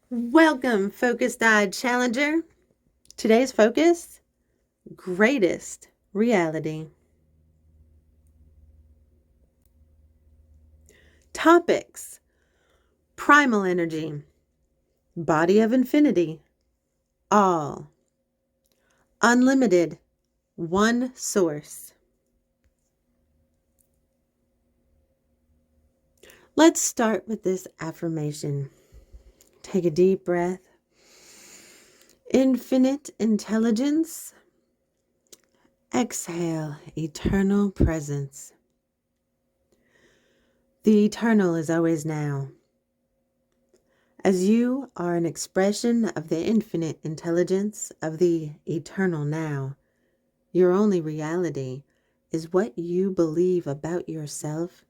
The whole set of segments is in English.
Welcome, Focused-Eyed Challenger. Today's focus, greatest reality. Topics, primal energy, body of infinity, all, unlimited, one source. Let's start with this affirmation. Take a deep breath. Infinite intelligence. Exhale, eternal presence. The eternal is always now. As you are an expression of the infinite intelligence of the eternal now, your only reality is what you believe about yourself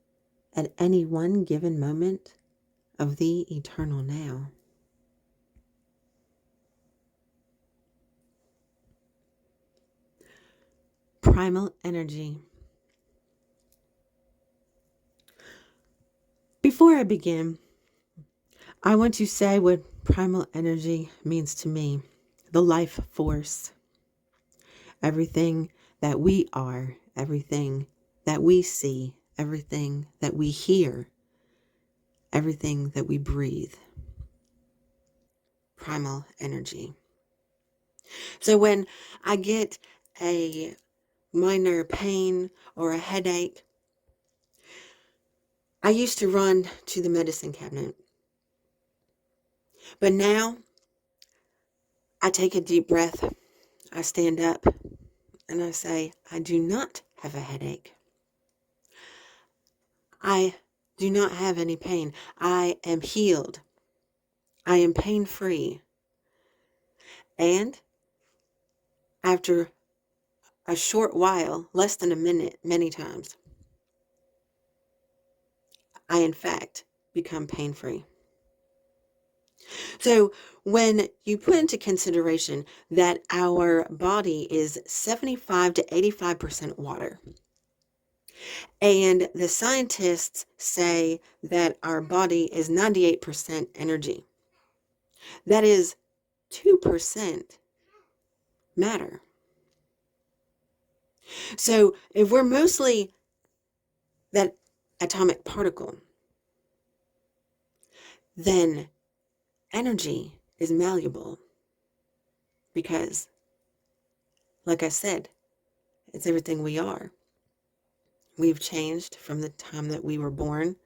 at any one given moment of the eternal now. Primal energy. Before I begin, I want to say what primal energy means to me. The life force. Everything that we are, everything that we see, everything that we hear, everything that we breathe. Primal energy. So when I get a minor pain or a headache, I used to run to the medicine cabinet. But now I take a deep breath, I stand up, and I say, I do not have a headache. I do not have any pain. I am healed. I am pain-free. And after a short while, less than a minute, many times, I in fact become pain-free. So when you put into consideration that our body is 75 to 85% water, and the scientists say that our body is 98% energy, that is 2% matter. So if we're mostly that atomic particle, then energy is malleable because, like I said, it's everything we are. We've changed from the time that we were born.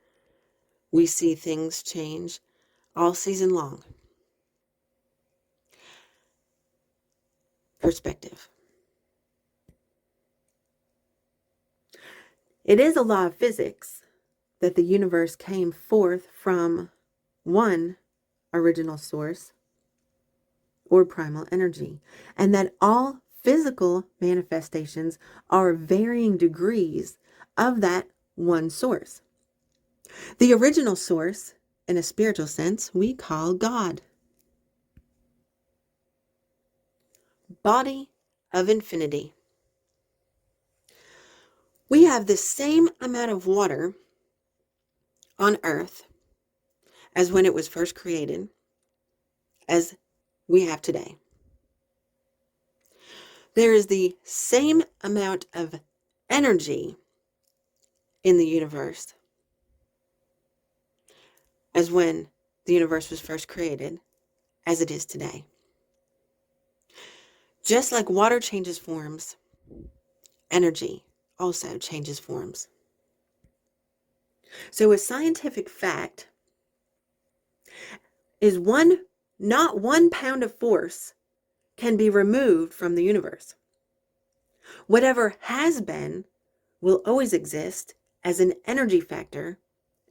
We see things change all season long. Perspective. It is a law of physics that the universe came forth from one original source or primal energy, and that all physical manifestations are varying degrees of that one source. The original source, in a spiritual sense, we call God. Body of infinity. We have the same amount of water on Earth as when it was first created as we have today. There is the same amount of energy in the universe as when the universe was first created as it is today. Just like water changes forms, energy also changes forms. So a scientific fact is not 1 pound of force can be removed from the universe. Whatever has been will always exist as an energy factor,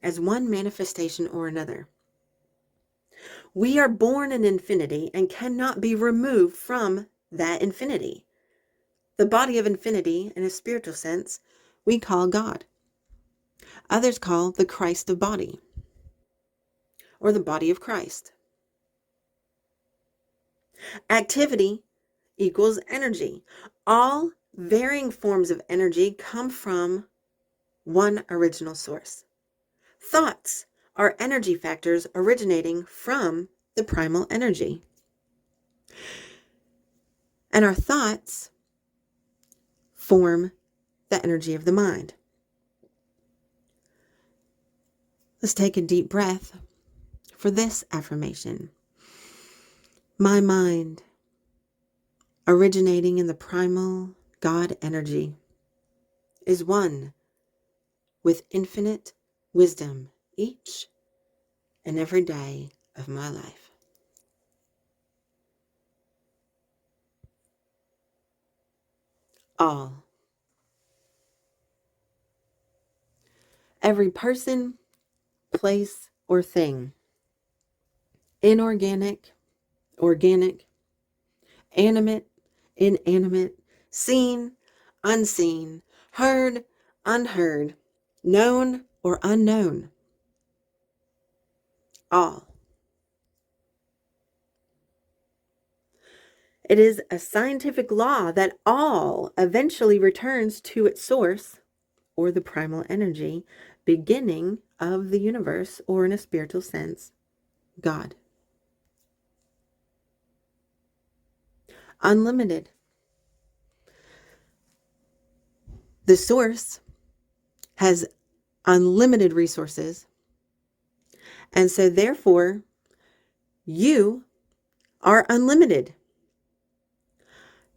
as one manifestation or another. We are born in infinity and cannot be removed from that infinity. The body of infinity, in a spiritual sense, we call God. Others call the Christ of body, or the body of Christ. Activity equals energy. All varying forms of energy come from one original source. Thoughts are energy factors originating from the primal energy. And our thoughts form the energy of the mind. Let's take a deep breath for this affirmation. My mind, originating in the primal God energy, is one with infinite wisdom each and every day of my life. All. Every person, place, or thing, inorganic, organic, animate, inanimate, seen, unseen, heard, unheard, known or unknown. All. It is a scientific law that all eventually returns to its source, or the primal energy, beginning of the universe, or in a spiritual sense, God. Unlimited. The source has unlimited resources, and so therefore you are unlimited.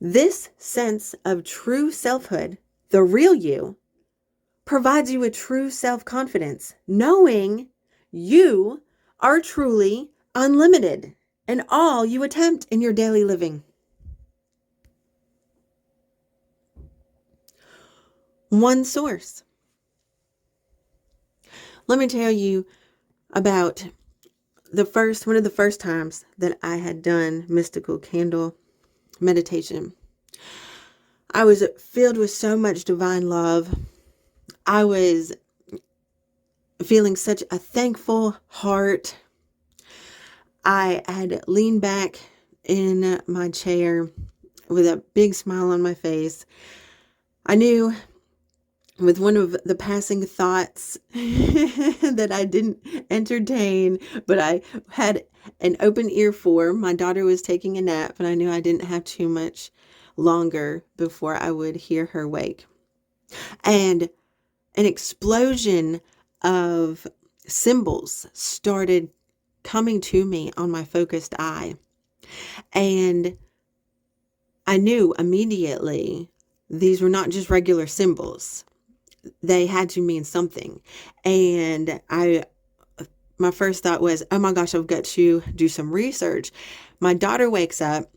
This sense of true selfhood, the real you, provides you with true self-confidence, knowing you are truly unlimited in all you attempt in your daily living. One source. Let me tell you about one of the first times that I had done mystical candle meditation. I was filled with so much divine love. I was feeling such a thankful heart. I had leaned back in my chair with a big smile on my face. I knew with one of the passing thoughts that I didn't entertain, but I had an open ear for. My daughter was taking a nap, and I knew I didn't have too much longer before I would hear her wake. And an explosion of symbols started coming to me on my focused eye. And I knew immediately these were not just regular symbols. They had to mean something. And my first thought was, oh my gosh, I've got to do some research. My daughter wakes up.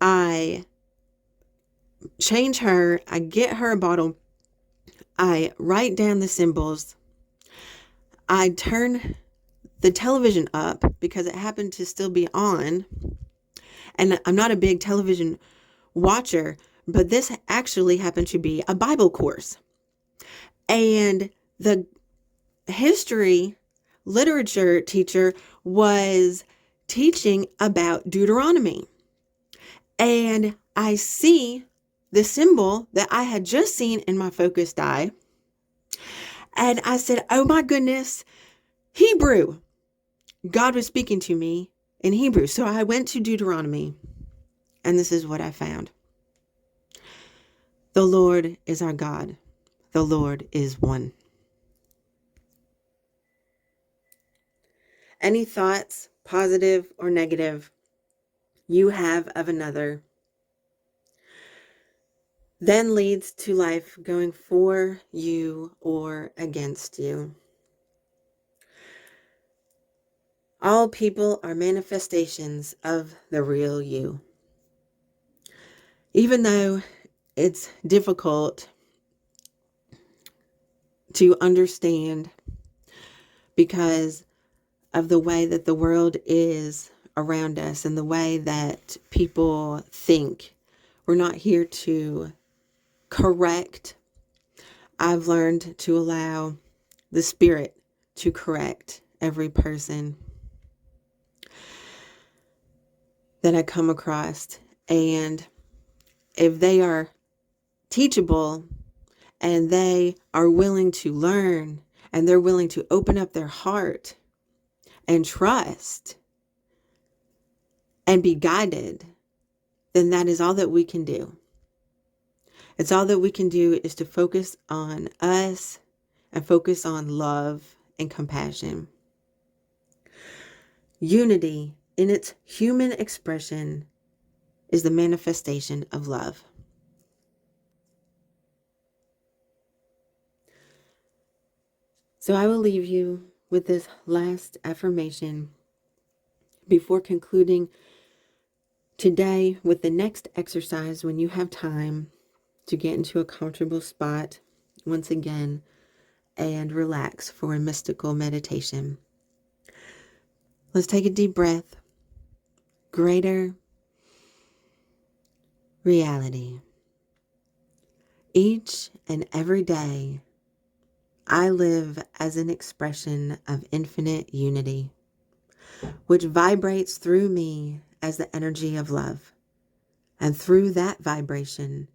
I change her. I get her a bottle. I write down the symbols. I turn the television up because it happened to still be on. And I'm not a big television watcher, but this actually happened to be a Bible course. And the history literature teacher was teaching about Deuteronomy. And I see the symbol that I had just seen in my focused eye. And I said, oh my goodness, Hebrew. God was speaking to me in Hebrew. So I went to Deuteronomy, and this is what I found. The Lord is our God. The Lord is one. Any thoughts, positive or negative, you have of another, then leads to life going for you or against you. All people are manifestations of the real you. Even though it's difficult to understand because of the way that the world is around us and the way that people think, we're not here to correct. I've learned to allow the Spirit to correct every person that I come across. And if they are teachable and they are willing to learn and they're willing to open up their heart and trust and be guided, then that is all that we can do. It's all that we can do is to focus on us and focus on love and compassion. Unity in its human expression is the manifestation of love. So I will leave you with this last affirmation before concluding today with the next exercise when you have time to get into a comfortable spot once again and relax for a mystical meditation. Let's take a deep breath. Greater reality. Each and every day, I live as an expression of infinite unity, which vibrates through me as the energy of love. And through that vibration,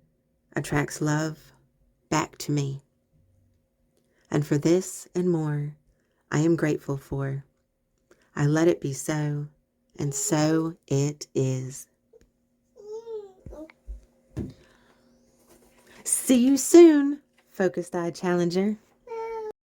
attracts love back to me. And for this and more, I am grateful for. I let it be so, and so it is. See you soon, Focused Eye Challenger.